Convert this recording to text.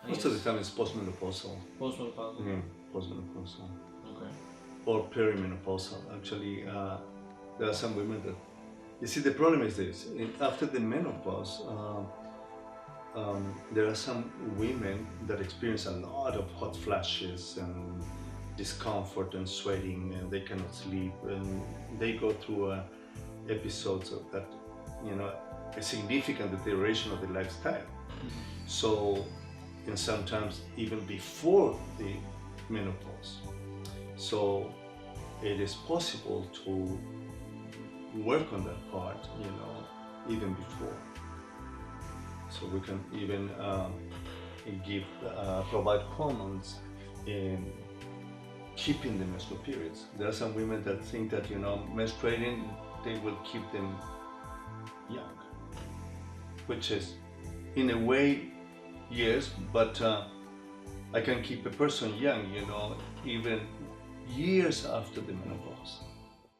Most of the time it's postmenopausal. Postmenopausal? Yeah, postmenopausal. Okay. Or perimenopausal. Actually, there are some women that... You see, the problem is this. After the menopause, there are some women that experience a lot of hot flashes and discomfort and sweating, and they cannot sleep, and they go through episodes of that, a significant deterioration of the lifestyle. So, and sometimes even before the menopause. So it is possible to work on that part, even before. So we can even provide hormones in keeping the menstrual periods. There are some women that think that, menstruating, they will keep them young, which is, in a way, yes, but I can keep a person young, even years after the menopause.